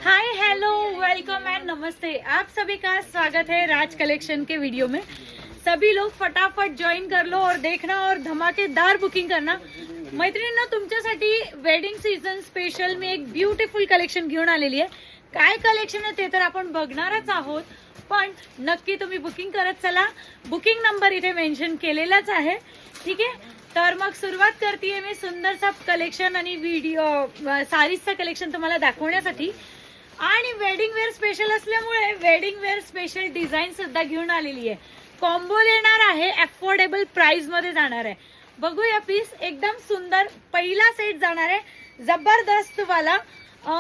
Hi hello welcome end नमस्ते। आप सभी का स्वागत है राज कलेक्शन के वीडियो में। सभी लोग फटाफट ज्वाइन कर लो और देखना और धमाकेदार बुकिंग करना। मैत्रिणींनो, तुमच्यासाठी वेडिंग सीझन स्पेशल मी एक ब्युटिफुल कलेक्शन घेऊन आलेली आहे। काय कलेक्शन आहे ते तर आपण बघणारच आहोत, पण नक्की तुम्ही बुकिंग करत चला। बुकिंग नंबर इथे मेन्शन केलेलाच आहे, ठीक आहे। तर मग सुरुवात करतेय मी सुंदरसा कलेक्शन आणि व्हिडिओ सारीजचं कलेक्शन तुम्हाला दाखवण्यासाठी। आणि वेडिंग वेअर स्पेशल असल्यामुळे वेडिंग वेअर स्पेशल डिझाईन सुद्धा घेऊन आलेली आहे। कॉम्बो येणार आहे, अफोर्डेबल प्राइस मध्ये जाणार आहे। बघूया पीस, एकदम सुंदर पहिला सेट जाणार आहे जबरदस्त वाला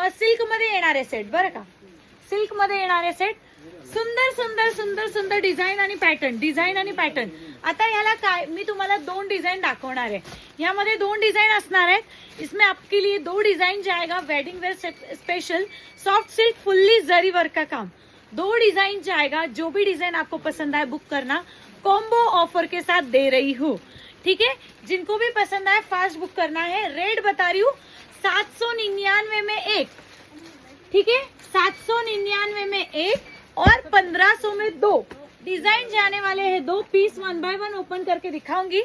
सिल्क मध्ये येणारे सेट बरं का। सिल्क मध्ये येणारे सेट, सुंदर सुंदर सुंदर सुंदर डिझाइन आणि पॅटर्न। आता याला काय मी तुम्हाला दोन डिझाइन दाखवणार आहे। यामध्ये दोन डिझाइन असणार आहेत। इसमें आपके लिए दो डिजाइन जाएगा wedding wear special soft silk fully zari work का काम। दो डिजाइन जाएगा, जो भी डिजाइन आपको पसंद आए बुक करना। कॉम्बो ऑफर के साथ दे रही हूँ, ठीक है। जिनको भी पसंद आए फास्ट बुक करना है। रेट बता रही हूँ 799 में एक, ठीक है। 799 में एक और 1500 में दो डिजाइन जाने वाले हैं। दो पीस 1 बाय 1 ओपन करके दिखाऊंगी।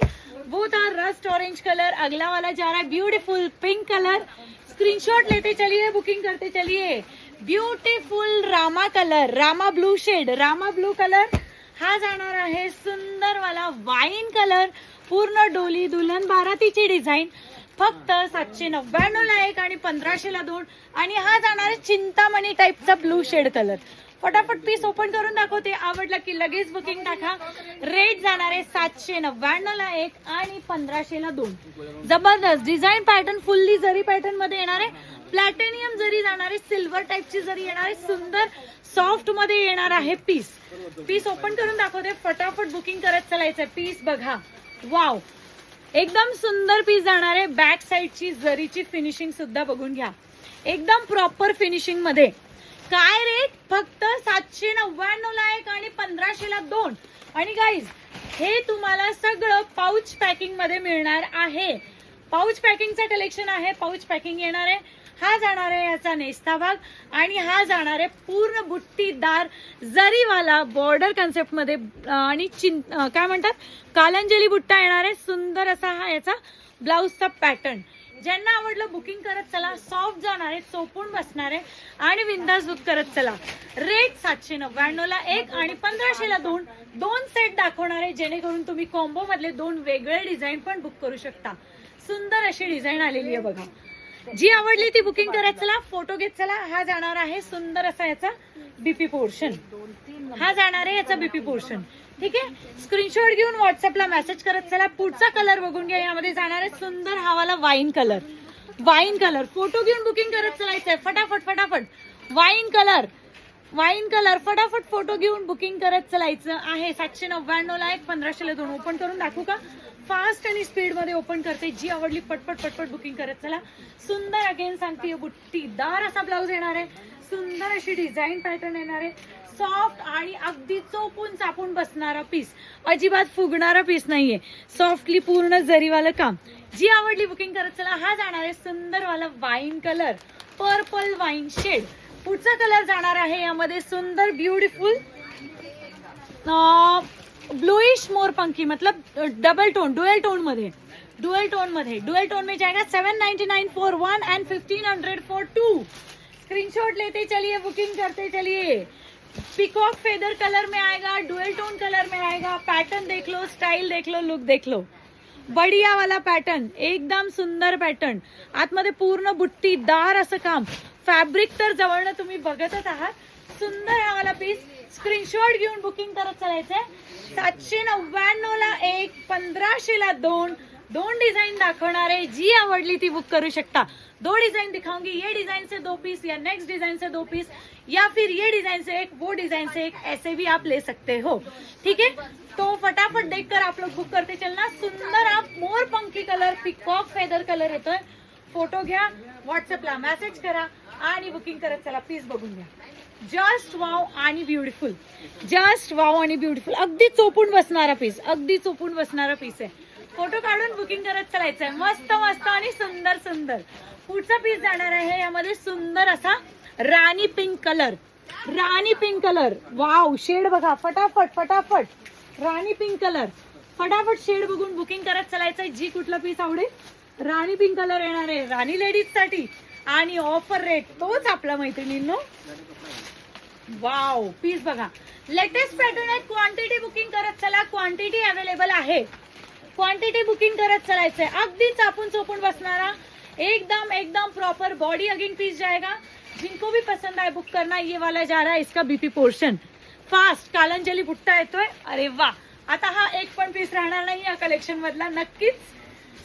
वो था रस्ट ऑरेंज कलर, अगला वाला जा रहा है ब्यूटीफुल पिंक कलर। स्क्रीनशॉट लेते चलिए, बुकिंग करते चलिए। Beautiful Rama colour, Rama blue shade, Rama blue colour हा जाणार आहे। सुंदर वाला वाईन कलर, पूर्ण डोली दुल्हन बारातीची डिझाईन। फक्त 799 ला एक आणि 1500 ला दोन। आणि हा जाणार आहे चिंतामणी टाइपचा ब्लू शेड कलर। फटाफट पीस ओपन करून दाखवते, आवडला की लगेच बुकिंग टाका। रेट जाणार आहे 799 ला एक आणि 1500 ला दोन। जबरदस्त डिझाइन पॅटर्न फुल्ली जरी पॅटर्न मध्ये येणार आहे। प्लॅटिनियम जरी जाणार आहे, सिल्वर टाइपची जरी येणार आहे। सुंदर सॉफ्ट मध्ये येणार आहे पीस। पीस ओपन करून दाखवते, फटाफट बुकिंग करत चलायचं। पीस बघा, वाव, एकदम सुंदर पीस जाणार आहे। बॅक साइडची जरीची फिनिशिंग सुद्धा बघून घ्या, एकदम प्रॉपर फिनिशिंग मध्ये। काय रेट, फक्त 799 ला एक आणि 1500 ला दोन। आणि गाईज, हे तुम्हाला सगळं पाउच पॅकिंग मध्ये मिळणार आहे। पाउच पॅकिंगचं कलेक्शन आहे, पाउच पॅकिंग येणार आहे। हा जाणार आहे याचा नेस्ता भाग आणि हा जाणार आहे पूर्ण बुट्टीदार जरीवाला बॉर्डर कन्सेप्ट मध्ये आणि काय म्हणतात कालंजली बुट्टा येणार आहे। सुंदर असा हा याचा ब्लाउजचा पॅटर्न। ज्यांना आवडलं बुकिंग करत चला। सॉफ्ट जाणार आहे, चोपून बसणार आहे आणि विंदास बुक करत चला। रेट 799 ला एक आणि 1500 ला दोन। दोन सेट दाखवणार आहे, जेणेकरून तुम्ही कॉम्बो मधले दोन वेगळे डिझाईन पण बुक करू शकता। सुंदर अशी डिझाईन आलेली आहे बघा। जी आवडली ती बुकिंग करत चला, फोटो घेत चला। हा जाणार आहे सुंदर असा याचा बीपी पोर्शन, हा जाणार आहे याचा बीपी पोर्शन, ठीक आहे। स्क्रीनशॉट घेऊन व्हॉट्सअपला मेसेज करत चला। पुढचा कलर बघून घ्या, यामध्ये जाणार आहे सुंदर हा वाला wine colour. Wine colour photo घेऊन बुकिंग करत चलायचंय, फटाफट फटाफट। वाईन कलर, वाईन कलर, फटाफट फोटो घेऊन बुकिंग करत चलायचं आहे। 799 ला एक, 1500 ला दोन। ओपन करून दाखवू का? फास्ट आणि स्पीड मध्ये ओपन करते। जी आवडली पटपट पटपट बुकिंग करत चला। सुंदर अगेन सांगते, बुट्टीदार असा ब्लाउज येणार आहे। सुंदर अशी डिझाईन पॅटर्न येणार आहे। सॉफ्ट आणि अगदी चोपून चापून बसणारा पीस, अजिबात फुगणारा पीस नाहीये। सॉफ्टली पूर्ण जरीवालं काम। जी आवडली बुकिंग करत चला। हा जाणार आहे सुंदर वाला wine colour, purple wine shade. पुढचा कलर जाणार आहे यामध्ये सुंदर ब्यूटीफुल ब्लूइश मोरपंखी, मतलब डबल टोन, डुअल टोन मध्ये। डुअल टोन में जाएगा 799 फॉर 1 एंड 1500 फॉर 2। स्क्रीनशॉट लेते चलिए, बुकिंग करते चलिए। पीकॉक फेदर कलर में आएगा, डुअल टोन कलर में आएगा। पैटर्न देख लो, स्टाइल देख लो, लुक देख लो। बढ़िया वाला पॅटर्न, एकदम सुंदर पॅटर्न। आतमध्ये पूर्ण बुट्टीदार असं काम। फॅब्रिक तर जवळनं तुम्ही बघतच आहात। सुंदर हा वाला पीस। स्क्रीनशॉट घेऊन बुकिंग करत चालायचंय। 799 ला एक, 1500 ला दोन। दोन डिजाइन दाखवणार आहे, जी आवडली ती बुक करू शकता। दो डिजाइन दिखाऊंगी, ये डिजाइन से दो पीस या नेक्स्ट डिजाइन से दो पीस या फिर ये डिजाइन से एक, वो डिजाइन से एक, ऐसे भी आप ले सकते हो, ठीक है। तो फटाफट देखकर आप लोग बुक करते चलना। सुंदर आप मोरपंखी कलर, पिकॉक फेदर कलर येतोय। फोटो घ्या, व्हॉट्सअपला मेसेज करा आणि बुकिंग करत चला। पीस बघून घ्या, जस्ट वाव आणि ब्युटिफुल, जस्ट वाव आणि ब्युटिफुल। अगदी चोपून बसणारा पीस, अगदी चोपून बसणारा पीस आहे। फोटो काढून बुकिंग करत चलायचंय। मस्त मस्त आणि सुंदर सुंदर। पुढचा पीस जाणार आहे यामध्ये सुंदर असा राणी पिंक कलर, राणी पिंक कलर. वाव, शेड बघा फटाफट फटाफट. राणी पिंक कलर, फटाफट शेड बघून बुकिंग करत चालायचंय. जी कुठला पीस आवडेल, राणी पिंक कलर येणार आहे राणी लेडीज साठी आणि ऑफर रेट तोच आपला मैत्रिणींनो. वाव, पीस बघा, लेटेस्ट पॅटर्न आहे. क्वांटिटी बुकिंग करत चला, क्वांटिटी अवेलेबल आहे. क्वांटिटी बुकिंग करत चलायचंय. अगदी चापून चोपून बसणारा एकदम एकदम प्रॉपर बॉडी हगिंग पीस जाएगा. जिनको भी पसंद आए बुक करना. ये वाला जा रहा है इसका बीपी पोर्शन. फास्ट कालंजली बुट्टा येतोय. अरे वा, आता हा एक पण पीस राहणार नाही या कलेक्शन मधला. नक्कीच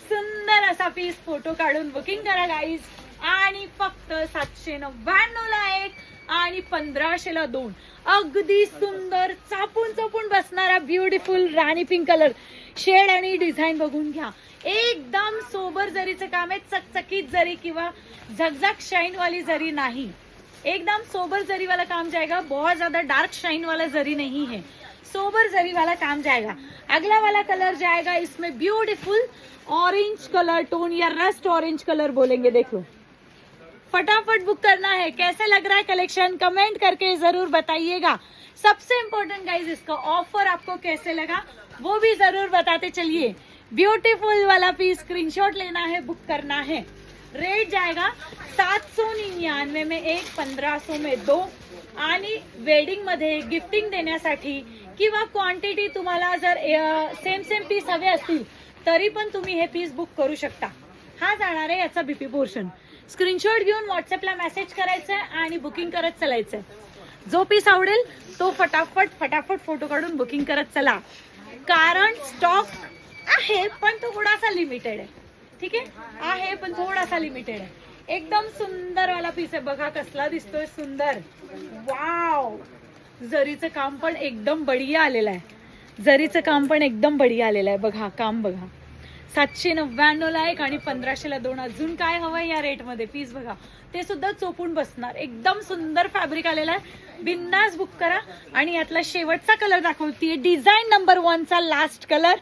सुंदर असा पीस फोटो काढून बुकिंग करा गाईज. आणि फक्त 799 ला एक आणि 1500 ला 2. अगदी सुंदर चापून चोपून बसणारा ब्युटिफुल राणी पिंक कलर. शेड आणि डिझाईन बघून घ्या. एकदम सोबर जरीचं काम आहे. चकचकीत जरी किंवा झगझग शाइन वाली जरी नहीं, एकदम सोबर जरी वाला काम जाएगा. बहुत ज्यादा डार्क शाइन वाला जरी नहीं है, सोबर जरी वाला काम जाएगा. अगला वाला कलर जाएगा इसमें ब्यूटीफुल ऑरेंज कलर टोन या रस्ट ऑरेंज कलर बोलेंगे. देखो फटाफट बुक करना है. कैसे लग रहा है कलेक्शन, कमेंट करके जरूर बताइएगा. सबसे इम्पोर्टेंट गाइज, इसका ऑफर आपको कैसे लगा वो भी जरूर बताते चलिए. ब्यूटीफुल वाला पीस स्क्रीनशॉट लेना है, बुक करना है. रेट जाएगा 799 में एक, 1500 में 2. आणि वेडिंग मध्ये गिफ्टिंग देण्यासाठी किंवा क्वांटिटी तुम्हाला जर सेम पीस हवे असतील तरी पण तुम्ही हे पीस बुक करू शकता. हा जाणार आहे याचा बीपी पोर्शन. स्क्रीनशॉट घेऊन व्हॉट्सअपला मेसेज करायचंय आणि बुकिंग करत चलायचंय. जो पीस आवडेल तो फटाफट फटाफट फोटो काढून बुकिंग करत चला. कारण स्टॉक आहे पण तो थोडासा लिमिटेड आहे. ठीक आहे पण थोडासा लिमिटेड आहे. एकदम सुंदर वाला पीस आहे बघा, कसला दिसतोय सुंदर. वाव, जरीचं काम पण एकदम बढिया आलेलं आहे. जरीचं काम पण एकदम बढिया आलेलं आहे बघा. काम बघा, 799 ला एक आणि 1500 ला 2. अजून काय हवंय या रेट मध्ये. पीस बघा, ते सुद्धा चोपून बसणार. एकदम सुंदर फॅब्रिक आलेला आहे. बिंदास बुक करा. आणि यातला शेवटचा कलर दाखवतीये, डिझाईन नंबर 1 चा last colour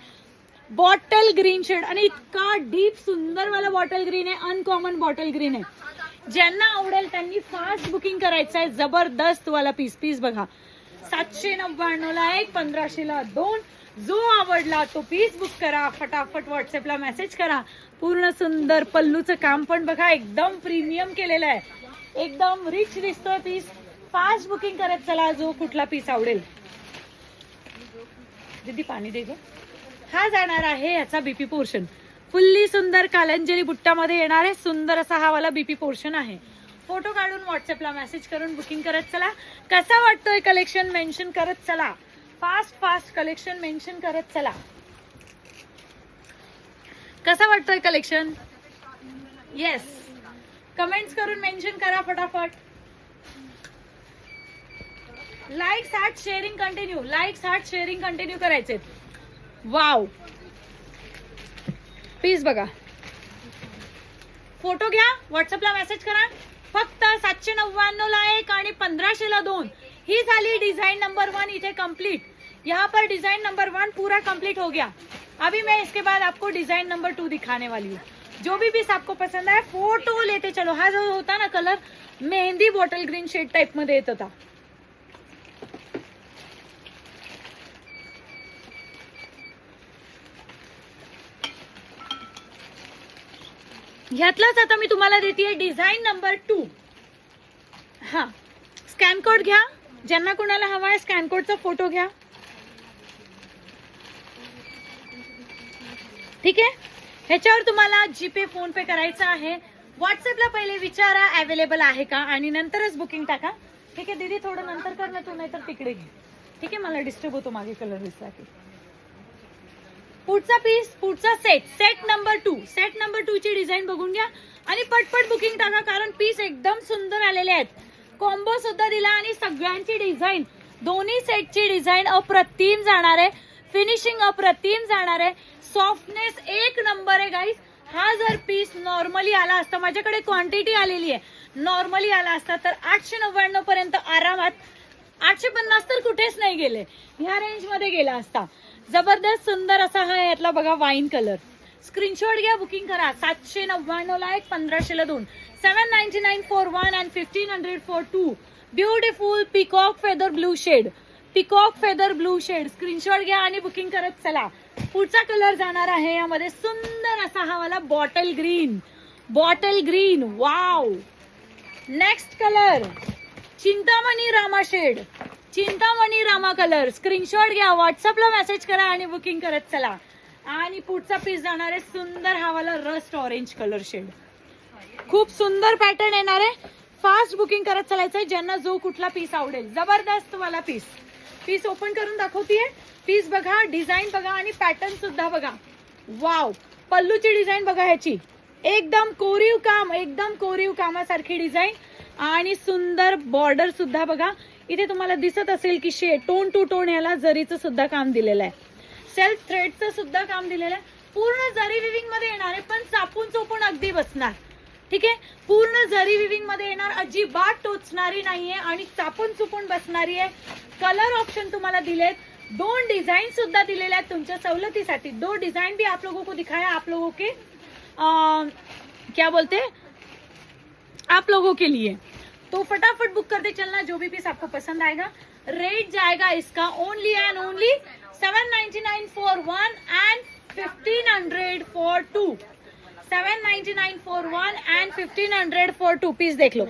bottle green shade. आणि इतका डीप सुंदर वाला बॉटल ग्रीन आहे, अनकॉमन बॉटल ग्रीन आहे. ज्यांना आवडेल त्यांनी फास्ट बुकिंग करायचं आहे. जबरदस्त वाला पीस बघा, 799 ला एक, 1500 ला 2. जो आवडला तो पीस बुक करा. फटाफट व्हॉट्सअपला मेसेज करा. पूर्ण सुंदर पल्लूचं काम पण बघा, एकदम प्रीमियम केलेलं आहे. एकदम रिच दिसतोय पीस. फास्ट बुकिंग करत चला जो कुठला पीस आवडेल. दीदी पाणी दे गं. हा जाणार आहे याचा बीपी पोर्शन. फुल्ली सुंदर कालंजली बुट्टामध्ये येणार आहे. सुंदर असा हा वाला बीपी पोर्शन आहे. फोटो काढून व्हॉट्सअपला मेसेज करून बुकिंग करत चला. कसा वाटतोय कलेक्शन मेन्शन करत चला. फास्ट कलेक्शन मेन्शन करत चला. कसा वाटतोय कलेक्शन. येस, कमेंट्स करून मेन्शन करा फटाफट. Likes heart sharing continue, likes heart sharing continue करायचे. वाव, पीस बघा. फोटो घ्या, व्हॉट्सअपला मेसेज करा. फक्त 799 ला एक आणि 1500 ला 2. ही झाली डिजाइन नंबर 1 इथे कंप्लीट. यहाँ पर डिजाइन नंबर 1 पूरा कंप्लीट हो गया. अभी मैं इसके बाद आपको डिजाइन नंबर 2 दिखाने वाली हूँ. जो भी पीस आपको पसंद आए फोटो लेते चलो. हा जो होता ना colour, mehndi bottle green shade type मध्ये येत होता. ह्यातलाच आता मी तुम्हाला देते डिझाईन नंबर 2. हा, स्कॅन कोड घ्या. ज्यांना कोणाला हवा आहे स्कॅन कोडचा फोटो घ्या. ठीक आहे, ह्याच्यावर तुम्हाला जीपे फोन पे करायचं आहे. व्हॉट्सअपला पहिले विचारा अवेलेबल आहे का आणि नंतरच बुकिंग टाका. ठीक आहे दीदी, थोडं नंतर कर ना तू, नाहीतर तिकडे घे. ठीक आहे, मला डिस्टर्ब होतो मागे कलर दिसला की. पुढचा पीस, पुढचा सेट नंबर 2. सेट नंबर 2 ची डिझाईन बघून घ्या आणि पटपट बुकिंग टाका. कारण पीस एकदम सुंदर आलेले आहेत. कॉम्बो सुद्धा दिला आणि सगळ्यांची डिझाईन, दोन्ही सेटची डिझाईन अप्रतिम जाणार आहे. फिनिशिंग अप्रतिम जाणार आहे. सॉफ्टनेस एक नंबर आहे गाईज. हा जर पीस नॉर्मली आला असता, माझ्याकडे क्वांटिटी आलेली आहे, नॉर्मली आला असता तर 899 पर्यंत आरामात. 850 तर कुठेच नाही गेले, ह्या रेंज मध्ये गेला असता. जबरदस्त सुंदर असा हा यातला बघा वाईन कलर. स्क्रीनशॉट घ्या, बुकिंग करा. 799 ला एक, 1500 ला 2. 799 for 1 and 1500 for 2. Beautiful peacock feather blue shade, peacock feather blue shade. Screenshot घ्या आणि बुकिंग करत चला. पुढचा कलर जाणार आहे यामध्ये सुंदर असा हा वाला bottle green, bottle green. Wow. Next colour Chintamani Rama shade, Chintamani Rama colour. Screenshot घ्या, व्हॉट्सअपला मेसेज करा आणि बुकिंग करत चला. आणि पुढचा पीस जाणार आहे सुंदर हा वाला रस्ट ऑरेंज कलर शेड. खूप सुंदर पॅटर्न येणार आहे. फास्ट बुकिंग करत चालायचंय ज्यांना जो कुठला पीस आवडेल. जबरदस्त वाला पीस. पीस ओपन करून दाखवतीये. पीस बघा, डिझाईन बघा आणि पॅटर्न सुद्धा बघा. वाव. पल्लूची डिझाईन बघा ह्याची, एकदम कोरीव काम, एकदम कोरीव कामासारखी डिझाईन. आणि सुंदर बॉर्डर सुद्धा बघा. इथे तुम्हाला दिसत असेल की टोन टू टोन याला जरीचं सुद्धा काम दिलेलं आहे, सेल्फ थ्रेडचं सुद्धा काम दिलेलं आहे. पूर्ण जरी विविंग मध्ये येणार आहे, पण चापून चोपून अगदी बसणार. ठीक आहे, पूर्ण जरी विविंग मध्ये येणार, अजिबात टोचणारी नाहीये आणि चापून चुपून बसणारी आहे. कलर ऑप्शन तुम्हाला दिलेत, 2 डिजाइन सुद्धा दिलेले आहेत तुमच्या सवलतीसाठी. 2 डिजाइन भी आप लोगों को दिखाया, आप लोगों के क्या बोलते हैं, आप लोगों के लिए. तो फटाफट बुक करते चलना जो भी पीस आपको पसंद आएगा. रेट जाएगा इसका only and only 799 for 1 and 1500 for 2. 799 for 1 and 1500 for 2 piece. देख लो,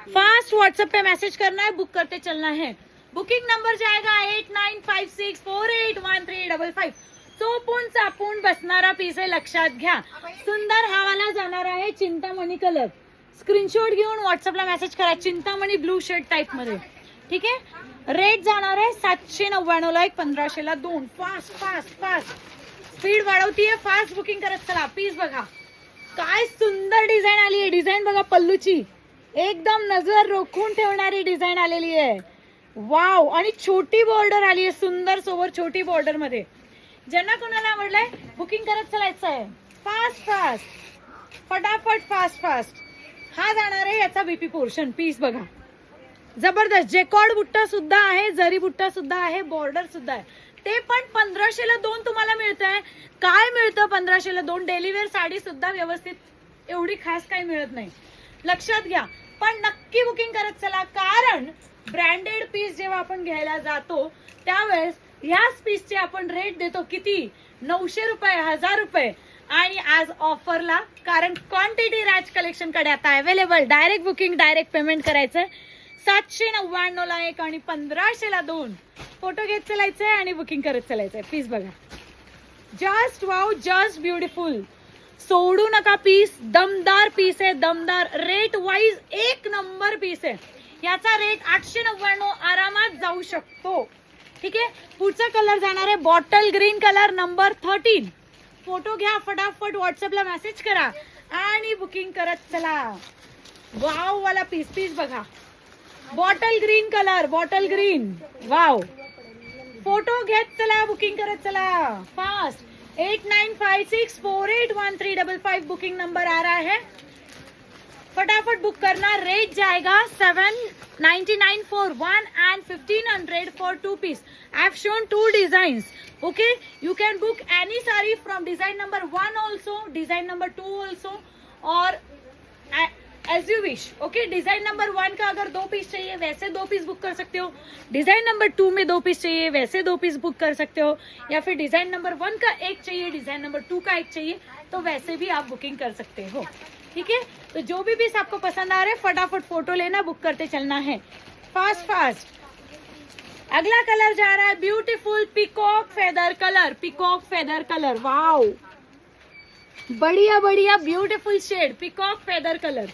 फास्ट व्हाट्सएप पे मैसेज करना है, बुक करते चलना है. बुकिंग नंबर जाएगा 8956481355. चोपून चापून बसणारा पीस आहे, लक्षात घ्या. सुंदर हा वाला जाणार आहे चिंतामणी कलर. स्क्रीनशॉट घेऊन व्हॉट्सअपला मेसेज करा. चिंतामणी ब्लू शर्ट टाइप मध्ये. ठीक आहे, रेट जाणार आहे 799 ला एक, 1500 ला 2. फास्ट फास्ट फास्ट स्पीड वाढवतीये, फास्ट बुकिंग करत चला. पीस बघा, काय सुंदर डिझाईन आली आहे. डिझाईन बघा पल्लूची, एकदम नजर रोखून ठेवणारी डिझाईन आलेली आहे. वाव. आणि छोटी बॉर्डर आली आहे सुंदर सोबत, छोटी बॉर्डर मध्ये. ज्यांना कोणाला आवडलंय बुकिंग करत चलायचं आहे. फास्ट फास्ट फटाफट फास्ट फास्ट. हा जाणार आहे याचा बीपी पोर्शन. पीस बघा, जबरदस्त. जेकॉर्ड बुट्टा सुद्धा आहे, जरी बुट्टा सुद्धा आहे, बॉर्डर सुद्धा आहे. ते पण 1500 ला 2 तुम्हाला मिळत आहे. काय मिळतं 1500 ला 2? डेलीवेअर साडी सुद्धा व्यवस्थित एवढी खास काही मिळत नाही, लक्षात घ्या. पण नक्की बुकिंग करत चला, कारण ब्रँडेड पीस जेव्हा आपण घ्यायला जातो त्यावेळेस याच पीसचे आपण रेट देतो किती, 900 रुपये, 1000 रुपये. आणि आज ऑफरला, कारण क्वांटिटी राज कलेक्शन कडे आता available. Direct booking, direct payment करायचंय. 799 ला एक आणि 1500 ला 2. फोटो घेत चलायचंय आणि बुकिंग करत चलायचंय. पीस बघा, जस्ट वाव, जस्ट ब्युटिफुल. सोडू नका पीस. दमदार पीस आहे, दमदार. रेट वाईज एक नंबर पीस आहे. याचा रेट 899 आरामात जाऊ शकतो. ठीक आहे, पुढचा कलर जाणार आहे bottle green colour number 13. Photo घ्या, फटाफट व्हॉट्सअपला मेसेज करा आणि बुकिंग करत चला. वाव वाला पीस. पीस बघा, bottle green colour, bottle green. Wow. Photo घेत चला, बुकिंग करत चला. फास्ट. 8956481355 बुकिंग नंबर आ रहा है, फटाफट बुक करना. रेट जाएगा 799 for 1 and 1500 for 2 piece. I have shown 2 designs. Okay, you can book any saree from design number 1 also, design number 2 also, or as you wish. Okay, design number 1 का अगर 2 piece चाहिए वैसे 2 piece book कर सकते हो. Design number 2 में 2 piece चाहिए वैसे 2 पीस बुक कर सकते हो. या फिर डिजाइन नंबर 1 का 1 चाहिए, डिजाइन नंबर 2 का 1 चाहिए, तो वैसे भी आप बुकिंग कर सकते हो. ठीक है, तो जो भी पीस आपको पसंद आ रहा है फटाफट फोटो लेना, बुक करते चलना है. Fast fast. अगला कलर जा रहा है beautiful peacock feather colour. Peacock feather colour. Wow, बढ़िया बढ़िया beautiful shade, peacock feather colour.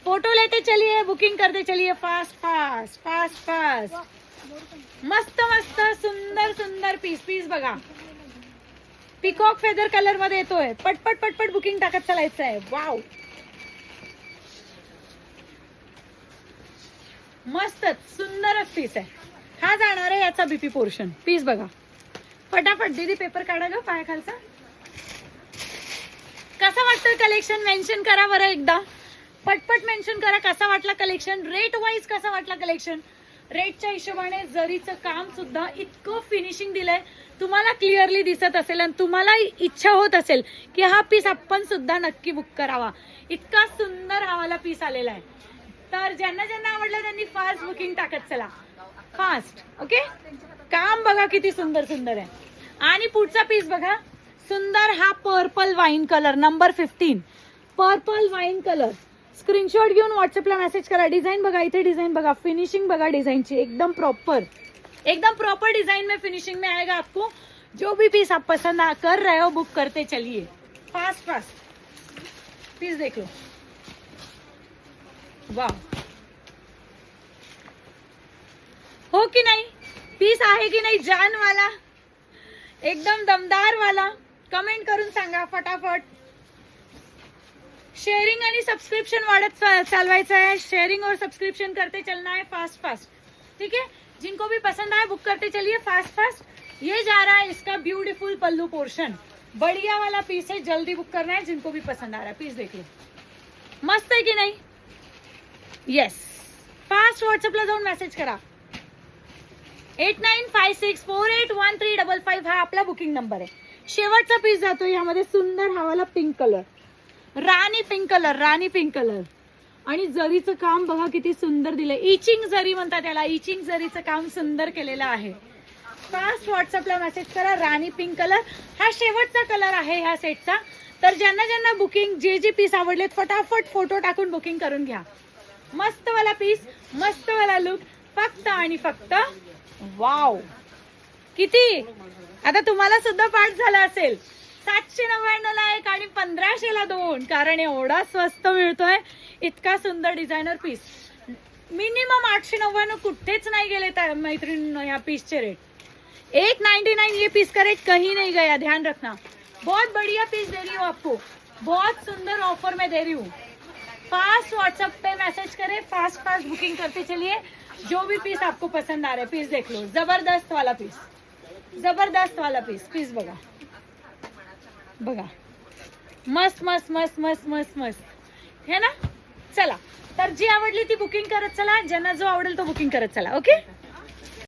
Photo लेते चलिए, बुकिंग करते चलिए. Fast fast fast fast. मस्त मस्त सुंदर सुंदर पीस. पीस बघा, पिकॉक फेदर कलर मध्ये येतोय. पटपट पटपट बुकिंग टाकत चालायचं आहे. वाव, मस्तच सुंदरच पीस आहे. हा जाणार आहे याचा बीपी पोर्शन. पीस बघा, फटाफट. दीदी पेपर काढा ग पायाखालचा. कसा वाटतं कलेक्शन मेन्शन करा बरं एकदा, पटपट मेन्शन करा कसा वाटला कलेक्शन. रेट वाईज कसा वाटला कलेक्शन. रेटच्या हिशोबाने जरीचं काम सुद्धा इतकं फिनिशिंग दिलंय, तुम्हाला क्लिअरली दिसत असेल आणि तुम्हाला इच्छा होत असेल की हा पीस आपण सुद्धा नक्की बुक करावा. इतका सुंदर हा वाला पीस आलेला आहे. तर ज्यांना ज्यांना आवडलं त्यांनी फास्ट बुकिंग टाकत चला, फास्ट. ओके, काम बघा किती सुंदर सुंदर आहे. आणि पुढचा पीस बघा, सुंदर हा purple wine colour number 15, purple wine colour. Screenshot घेऊन व्हॉट्सअपला मेसेज करा. डिझाईन बघा, इथे डिझाईन बघा, फिनिशिंग बघा डिझाईनची, एकदम प्रॉपर डिजाइन में फिनिशिंग में आएगा आपको. जो भी पीस आप पसंद कर रहे हो बुक करते चलिए, फास्ट पीस देख लो. वाह, हो की नाही, पीस आहे की नाही जान वाला, एकदम दमदार वाला. कमेंट करून सांगा फटाफट. शेयरिंग आणि सबस्क्रिप्शन वाढत चालवायचं आहे. शेयरिंग और सब्सक्रिप्शन करते चलना है फास्ट. ठीक है, जिनको भी पसंद आए बुक करते चलिए फास्ट. ये जा रहा है इसका ब्यूटीफुल पल्लू पोर्शन, बढ़िया वाला पीस है, जल्दी बुक करना है जिनको भी पसंद आ रहा है. पीस देख लो, मस्त है की नाही. येस, फास्ट व्हॉट्सअपला जाऊन मेसेज करा. 8956481355 हा आपला बुकिंग नंबर आहे. शेवटचा पीस जातो यामध्ये, सुंदर हा वाला पिंक कलर, राणी पिंक कलर. आणि जरीचं काम बघा किती सुंदर दिलंय. इचिंग जरी म्हणतात त्याला, इचिंग जरीचं काम सुंदर केलेलं आहे. फास्ट व्हॉट्सअपला मेसेज करा. राणी पिंक कलर हा शेवटचा कलर आहे ह्या सेटचा. तर ज्यांना ज्यांना बुकिंग जे पीस आवडलेत फटाफट फोटो टाकून बुकिंग करून घ्या. मस्त वाला पीस, मस्त वाला लुक, फक्त आणि फक्त वाव. किती आता तुम्हाला सुद्धा पाठ झाला असेल. 799 ला एक आणि 1500 ला 2, कारण एवढा स्वस्त मिळतोय. इतका सुंदर डिझायनर पीस. मिनिमम 899 कुठेच नाही गेले मैत्रिणींनो या पीसचे रेट. 199 ये पीस का रेट कहीं नहीं गया, ध्यान रखना. बहुत बढ़िया पीस दे रही हूँ आपको, बहुत सुंदर ऑफर में दे रही हूँ. फास्ट व्हाट्सएप पे मैसेज करें, फास्ट बुकिंग करते चलिए. जो भी पीस आपको पसंद आ रहा है पीस देख लो. जबरदस्त वाला पीस, पीस बघा, मस्त है ना. चला, तर जी आवडली ती बुकिंग करत चला, ज्यांना जो आवडेल तो बुकिंग करत चला. ओके.